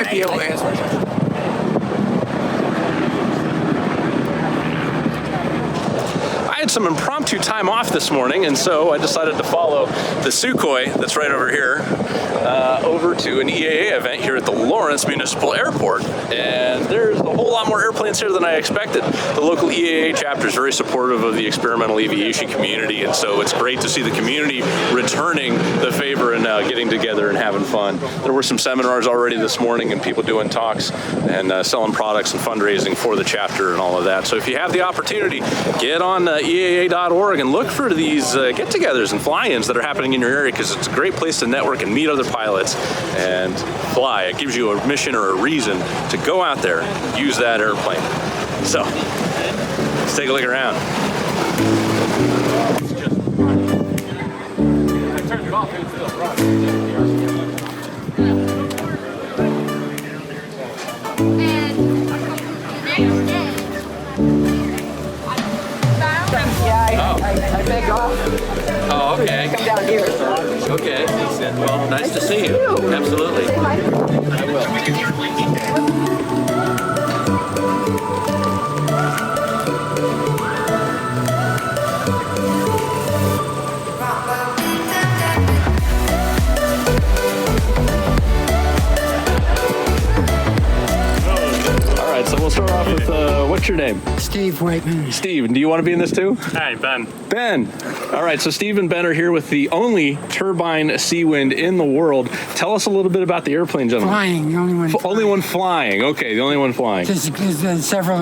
might be able to answer. I had some impromptu time off this morning, and so I decided to follow the Sukhoi that's right over here over to an EAA event here at the Lawrence Municipal Airport. And there's a whole lot more airplanes here than I expected. The local EAA chapter is very supportive of the experimental aviation community, and so it's great to see the community returning the favor and getting together and having fun. There were some seminars already this morning and people doing talks and selling products and fundraising for the chapter and all of that. So if you have the opportunity, get on EAA.org and look for these get-togethers and fly-ins that are happening in your area, because it's a great place to network and meet other pilots and fly. It gives you a mission or a reason to go out there and use that airplane. So let's take a look around. I turned it off, it's still running. I beg off. Oh, okay. Come down here. Okay. Well, nice to see you. Absolutely. I will. So we'll start off with, what's your name? Steve Whiteman. Steve, do you want to be in this too? Hi, Ben. Ben. All right, so Steve and Ben are here with the only Turbine Seawind in the world. Tell us a little bit about the airplane, gentlemen. Flying, the only one. Only one flying. Okay, the only one flying. There's several,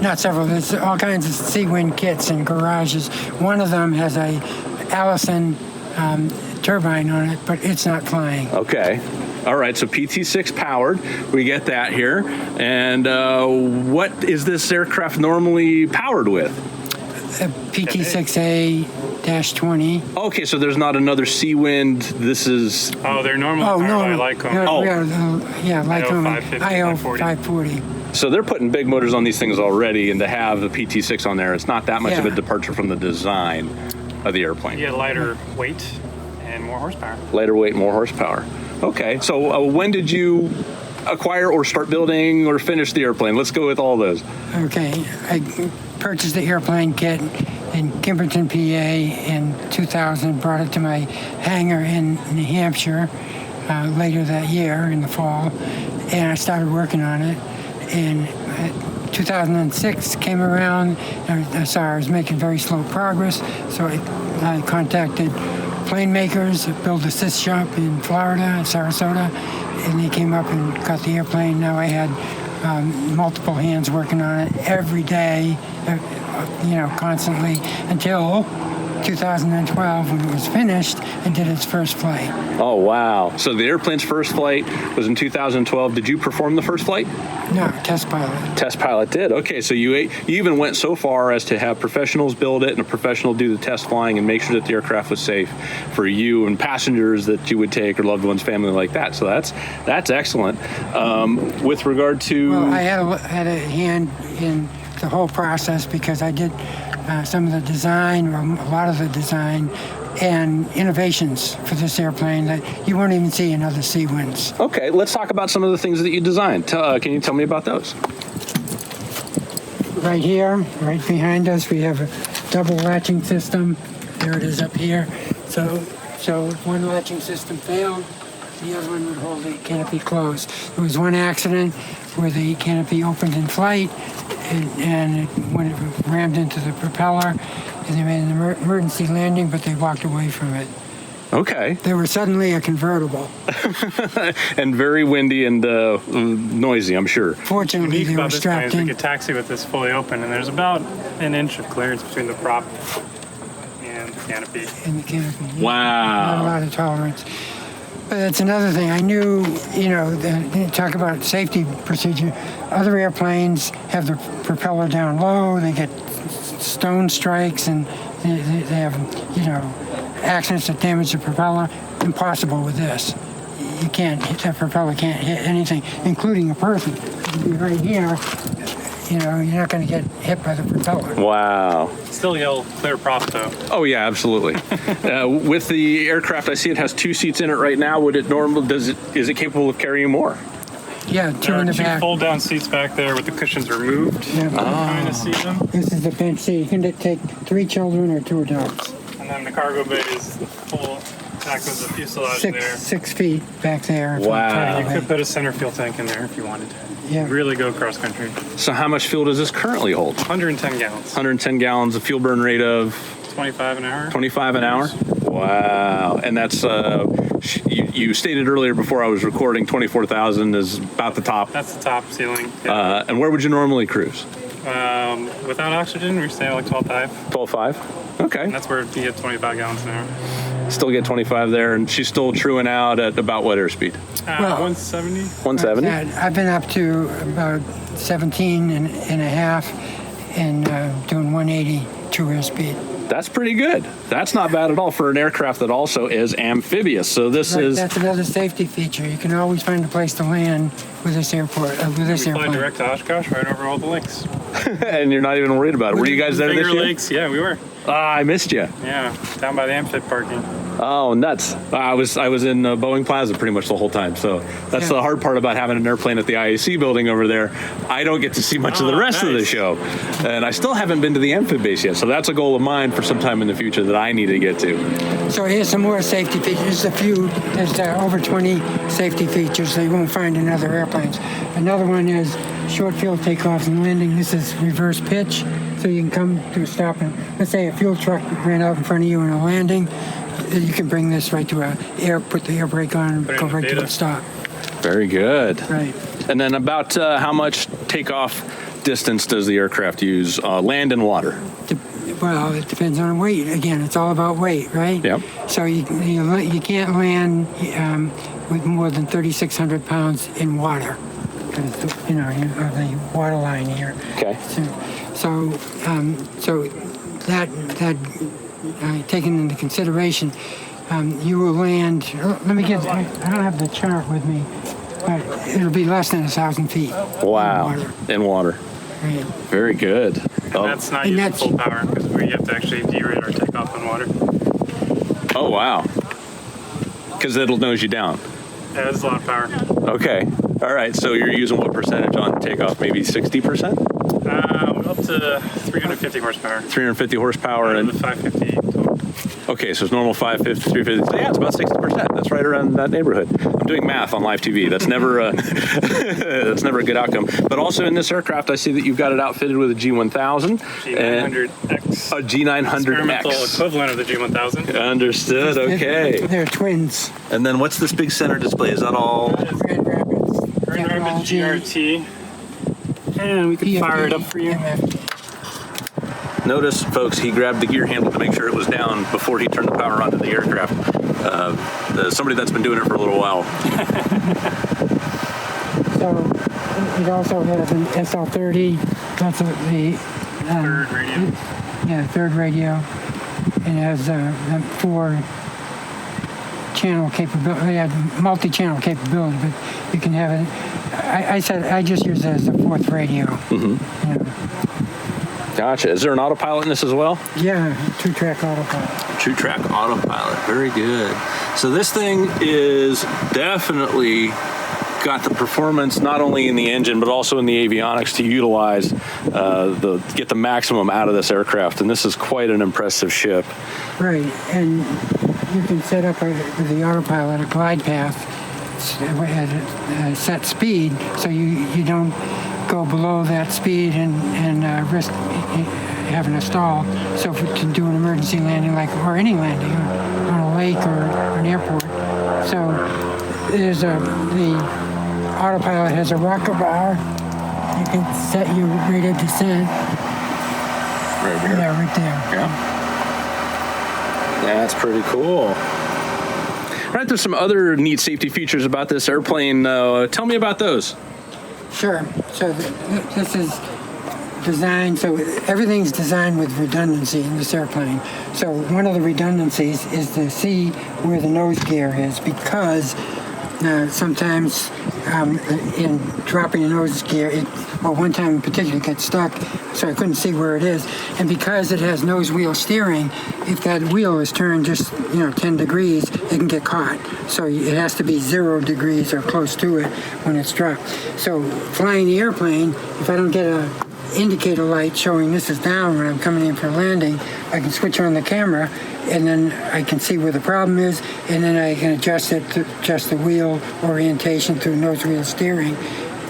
not several, there's all kinds of Seawind kits in garages. One of them has a Allison turbine on it, but it's not flying. Okay. All right, so PT6 powered, we get that here. And what is this aircraft normally powered with? A PT6A-20. Okay, so there's not another Seawind. This is... Oh, they're normally powered by Lycom. Yeah, Lycom IO 540. So they're putting big motors on these things already, and to have the PT6 on there, it's not that much of a departure from the design of the airplane. You get lighter weight and more horsepower. Lighter weight, more horsepower. Okay, so when did you acquire or start building or finish the airplane? Let's go with all those. Okay, I purchased the airplane kit in Kimberton, PA in 2000, brought it to my hangar in New Hampshire later that year in the fall, and I started working on it. And 2006 came around, I saw I was making very slow progress, so I contacted plane makers, built a assist shop in Florida, Sarasota, and they came up and got the airplane. Now I had multiple hands working on it every day, constantly, until 2012 when it was finished and did its first flight. Oh, wow. So the airplane's first flight was in 2012. Did you perform the first flight? No, test pilot. Test pilot did. Okay, so you even went so far as to have professionals build it and a professional do the test flying and make sure that the aircraft was safe for you and passengers that you would take or loved ones, family like that. So that's excellent. With regard to... Well, I had a hand in the whole process because I did some of the design, or a lot of the design, and innovations for this airplane that you won't even see in other Seawinds. Okay, let's talk about some of the things that you designed. Can you tell me about those? Right here, right behind us, we have a double latching system. There it is up here. So if one latching system failed, the other one would hold the canopy closed. There was one accident where the canopy opened in flight and when it rammed into the propeller, and they made an emergency landing, but they walked away from it. Okay. They were suddenly a convertible. And very windy and noisy, I'm sure. Fortunately, they were strapped in. We could taxi with this fully open, and there's about an inch of clearance between the prop and the canopy. And the canopy. Yeah. Wow. Not a lot of tolerance. But that's another thing. I knew, talk about safety procedure. Other airplanes have the propeller down low. They get stone strikes and they have, accidents that damage the propeller. Impossible with this. You can't hit that propeller, can't hit anything, including a person. Right here, you're not going to get hit by the propeller. Wow. Still yell clear prop though. Oh yeah, absolutely. With the aircraft, I see it has 2 seats in it right now. Is it capable of carrying more? Yeah, two There in are the two back. fold-down seats back there with the cushions removed. Yeah. You can kind of see them. This is the bench seat. You can take 3 children or 2 adults. And then the cargo bay is the full back of the fuselage there. 6 feet back there. Wow. You could put a center fuel tank in there if you wanted. Yeah. Really go cross country. So how much fuel does this currently hold? 110 gallons. 110 gallons, a fuel burn rate of 25 an hour. 25 an hour? Wow. And that's, you stated earlier before I was recording, 24,000 is about the top. That's the top ceiling. Yeah. And where would you normally cruise? Without oxygen, we stay at like 12.5. 12.5? Okay. And that's where you get 25 gallons an hour. Still get 25 there, and she's still truing out at about what airspeed? Well, 170. 170? I've been up to about 17 and a half and doing 180 true airspeed. That's pretty good. That's not bad at all for an aircraft that also is amphibious. So this Right, is... that's another safety feature. You can always find a place to land with this airport, with this We fly airplane. direct to Oshkosh, right over all the lakes. and you're not even worried about it. Were you guys there this Finger year? Lakes, yeah, we were. Ah, I missed you. Yeah, down by the Amphib parking. Oh, nuts. I was in Boeing Plaza pretty much the whole time. So that's Yeah. the hard part about having an airplane at the IAC building over there. I don't get to see much of the rest of the nice. show. And I still haven't been to the Amphibious yet. So that's a goal of mine for some time in the future that I need to get to. So here's some more safety features. There's over 20 safety features that you won't find in other airplanes. Another one is short field takeoffs and landing. This is reverse pitch, so you can come to a stop and let's say a fuel truck ran out in front of you in a landing. You can bring this right to put the air brake on and Put it go in right to beta. a stop. Very good. Right. And then about how much takeoff distance does the aircraft use? Land and water. Well, it depends on weight. Again, it's all about weight, right? Yep. So you can't land with more than 3,600 pounds in water. You know, you have the water line here. Okay. So that taken into consideration, you will land. Let me get. I don't have the chart with me, but it'll be less than 1,000 feet. Wow. In water. In water. Right. Very good. And that's not And using that's- full power because we have to actually derate our takeoff on water. Oh, wow. Because it'll nose you down. Yeah, that's a lot of power. Okay. All right. So you're using what percentage on takeoff? Maybe 60%? Up to 350 horsepower. 350 horsepower. Out of And the 550 total. okay, so it's normal 550, 350. So yeah, it's about 60%. That's right around that neighborhood. I'm doing math on live TV. That's never that's never a good outcome. But also in this aircraft, I see that you've got it outfitted with a G1000. G900X. A G900X. Experimental equivalent of the G1000. Understood. Okay. They're twins. And then what's this big center display? Is that all? Grand Rapids. Grand Rapids technology. GRT. And we can fire it up for you. Notice, folks, he grabbed the gear handle to make sure it was down before he turned the power on to the aircraft. Somebody that's been doing it for a little while. So it also has an SL30. That's the Third radio. Yeah, third radio. It has 4 channel capability. It had multi-channel capability, but you can have it. I just use it as the 4th radio. Gotcha. Is there an autopilot in this as well? Yeah, 2-track autopilot. 2-track autopilot. Very good. So this thing is definitely got the performance not only in the engine but also in the avionics to utilize get the maximum out of this aircraft. And this is quite an impressive ship. Right, and you can set up with the autopilot a glide path at a set speed, so you don't go below that speed and risk having a stall. So if we can do an emergency landing, or any landing on a lake or an airport. So there's the autopilot has a rocker bar. You can set your rate of descent. Right here. Yeah, right there. Yeah. That's pretty cool. Right, there's some other neat safety features about this airplane. Tell me about those. Sure. So this is designed, so everything's designed with redundancy in this airplane. So one of the redundancies is to see where the nose gear is, because sometimes in dropping the nose gear, one time in particular, it got stuck, so I couldn't see where it is. And because it has nose wheel steering, if that wheel is turned just 10 degrees, it can get caught. So it has to be 0 degrees or close to it when it's dropped. So flying the airplane, if I don't get a indicator light showing this is down when I'm coming in for landing, I can switch on the camera and then I can see where the problem is, and then I can adjust it to adjust the wheel orientation through nose wheel steering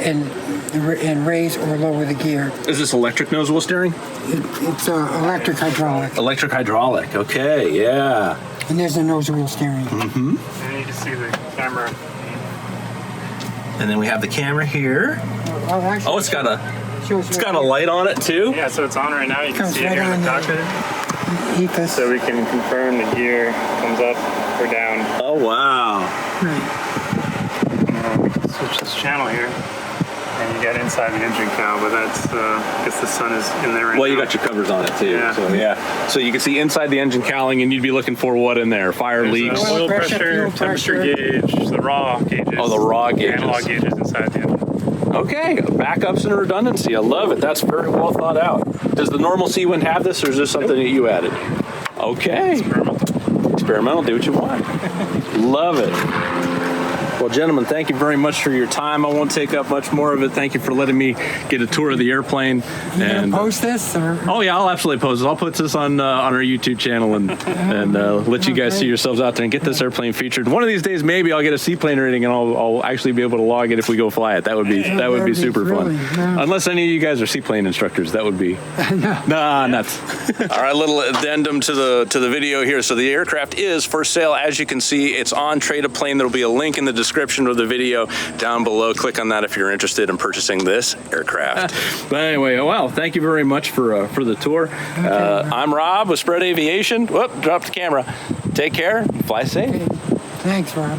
and raise or lower the gear. Is this electric nose wheel steering? It's electric hydraulic. Electric hydraulic. Okay, yeah. And there's the nose wheel steering. Mm-hmm. And you can see the camera. And then we have the camera here. Actually, Oh, it's got a light on it too. Yeah, so it's on right now. You can Comes see it right here in on the there. cockpit. EPIS. So we can confirm the gear comes up or down. Oh wow. Right. We can switch this channel here. And you get inside the engine cowl, but that's, I guess the sun is in there right now. Well, you got your covers on it too. Yeah. So yeah. So you can see inside the engine cowling, and you'd be looking for what in there? Fire There's leaks. Oil pressure, pressure, fuel temperature gauge, the raw gauges. Oh, the raw gauges. Analog gauges inside the engine. Okay, backups and redundancy. I love it. That's very well thought out. Does the normal Seawind have this, or is this something that you added? Okay. Experimental. Do what you want. Love it. Well, gentlemen, thank you very much for your time. I won't take up much more of it. Thank you for letting me get a tour of the airplane. You gonna post this? Or? Oh yeah, I'll absolutely post it. I'll put this on our YouTube channel and let you guys see yourselves out there and get this airplane featured. One of these days, maybe I'll get a seaplane rating and I'll actually be able to log it if we go fly it. That would be super fun. No. Unless any of you guys are seaplane instructors, that would be nuts. All right, little addendum to the video here. So the aircraft is for sale. As you can see, it's on Trade a Plane. There'll be a link in the description of the video down below. Click on that if you're interested in purchasing this aircraft. But anyway, well, thank you very much for the tour. I'm Rob with Spread Aviation. Whoop, dropped the camera. Take care. Fly safe. Thanks, Rob.